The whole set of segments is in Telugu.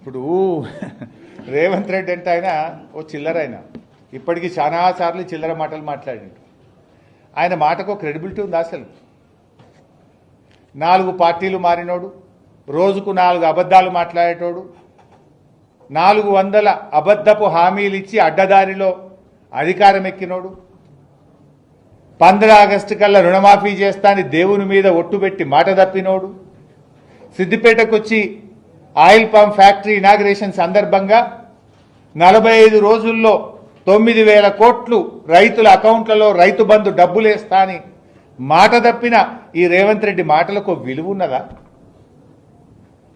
ఇప్పుడు రేవంత్ రెడ్డి అంటే ఆయన ఓ చిల్లర, ఆయన ఇప్పటికీ చాలాసార్లు చిల్లర మాటలు మాట్లాడిండు. ఆయన మాటకు క్రెడిబిలిటీ ఉంది అసలు? 4 పార్టీలు మారినోడు, రోజుకు 4 అబద్ధాలు మాట్లాడేటోడు, 400 అబద్ధపు హామీలు ఇచ్చి అడ్డదారిలో అధికారం ఎక్కినోడు, 15 ఆగస్టు కల్లా రుణమాఫీ చేస్తాని దేవుని మీద ఒట్టుబెట్టి మాట తప్పినోడు, సిద్దిపేటకు వచ్చి ఆయిల్ పంప్ ఫ్యాక్టరీ ఇనాగ్రేషన్ సందర్భంగా 45 రోజుల్లో 9,000 కోట్లు రైతుల అకౌంట్లలో రైతు బంధు డబ్బులేస్తా అని మాట తప్పిన ఈ రేవంత్ రెడ్డి మాటలకు విలువ ఉన్నదా?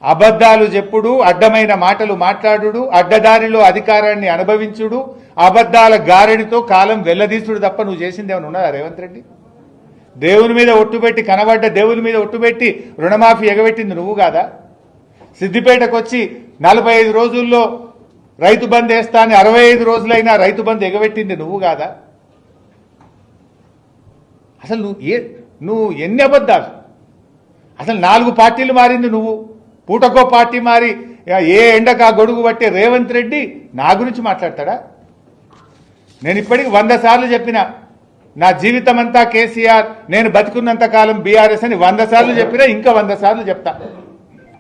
అబద్ధాలు చెప్పుడు, అడ్డమైన మాటలు మాట్లాడుడు, అడ్డదారిలో అధికారాన్ని అనుభవించుడు, అబద్ధాల గారెడితో కాలం వెల్లదీసుడు తప్ప నువ్వు చేసింది ఏమైనా ఉన్నదా రేవంత్ రెడ్డి? దేవుని మీద ఒట్టుబెట్టి, కనబడ్డ దేవుని మీద ఒట్టుబెట్టి రుణమాఫీ ఎగబెట్టింది నువ్వు కాదా? సిద్దిపేటకు వచ్చి 45 రోజుల్లో రైతు బంద్ వేస్తా అని 65 రోజులైనా రైతు బంద్ ఎగబెట్టింది నువ్వు కాదా? అసలు నువ్వు ఎన్ని అబద్ధాలు? అసలు 4 పార్టీలు మారింది నువ్వు, పూటకో పార్టీ మారి ఏ ఎండకు ఆ గొడుగు పట్టే రేవంత్ రెడ్డి నా గురించి మాట్లాడతాడా? నేను ఇప్పటికి 100 సార్లు చెప్పిన, నా జీవితం అంతా కేసీఆర్, నేను బతికున్నంత కాలం బీఆర్ఎస్ అని 100 సార్లు చెప్పినా, ఇంకా 100 సార్లు చెప్తా.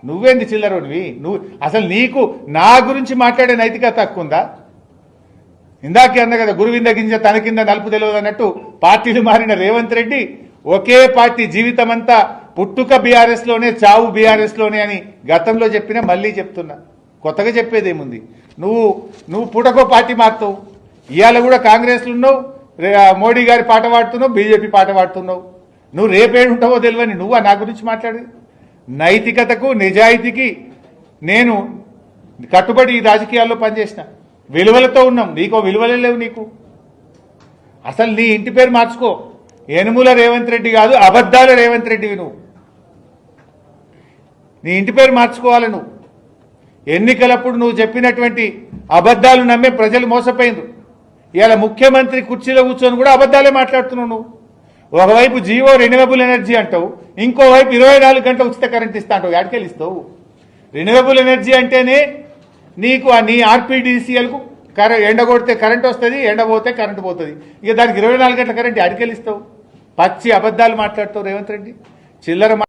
నువ్వేంది చిల్లరోనివి? నువ్వు అసలు నీకు నా గురించి మాట్లాడే నైతికత తక్కువ ఉందా? ఇందాకే అన్న కదా, గురువింద గింజ తన కింద నలుపు తెలియదు అన్నట్టు పార్టీలు మారిన రేవంత్ రెడ్డి ఒకే పార్టీ జీవితం అంతా, పుట్టుక బీఆర్ఎస్ లోనే, చావు బీఆర్ఎస్ లోనే అని గతంలో చెప్పినా మళ్ళీ చెప్తున్నా. కొత్తగా చెప్పేదేముంది? నువ్వు పుటకో పార్టీ మారుతావు, ఇవాళ కూడా కాంగ్రెస్లో ఉన్నావు, మోడీ గారి పాట పాడుతున్నావు, బీజేపీ పాట పాడుతున్నావు. నువ్వు రేపేడుంటావో తెలియని నువ్వు నా గురించి మాట్లాడేది? నైతికతకు, నిజాయితీకి నేను కట్టుబడి ఈ రాజకీయాల్లో పనిచేసిన, విలువలతో ఉన్నాం. నీకో విలువలే లేవు నీకు. అసలు నీ ఇంటి పేరు మార్చుకో, యనుమల రేవంత్ రెడ్డి కాదు, అబద్ధాల రేవంత్ రెడ్డివి నువ్వు. నీ ఇంటి పేరు మార్చుకోవాలి నువ్వు. ఎన్నికలప్పుడు నువ్వు చెప్పినటువంటి అబద్ధాలు నమ్మే ప్రజలు మోసపోయిండ్రు. ఇవాళ ముఖ్యమంత్రి కుర్చీలో కూర్చొని కూడా అబద్ధాలే మాట్లాడుతున్నావు నువ్వు. ఒకవైపు జీవో రెన్యూవబుల్ ఎనర్జీ అంటావు, ఇంకోవైపు 24 గంటల ఉచిత కరెంట్ ఇస్తా అంటావు. ఎక్కడికెళ్ళి ఇస్తావు? రెన్యూవబుల్ ఎనర్జీ అంటేనే నీకు నీ ఆర్పీడీసీఎల్కు ఎండ కొడితే కరెంట్ వస్తుంది, ఎండ పోతే కరెంట్ పోతుంది. ఇక దానికి 24 గంటల కరెంట్ ఎక్కడికెళ్ళి ఇస్తావు? పచ్చి అబద్ధాలు మాట్లాడుతావు రేవంత్ రెడ్డి, చిల్లర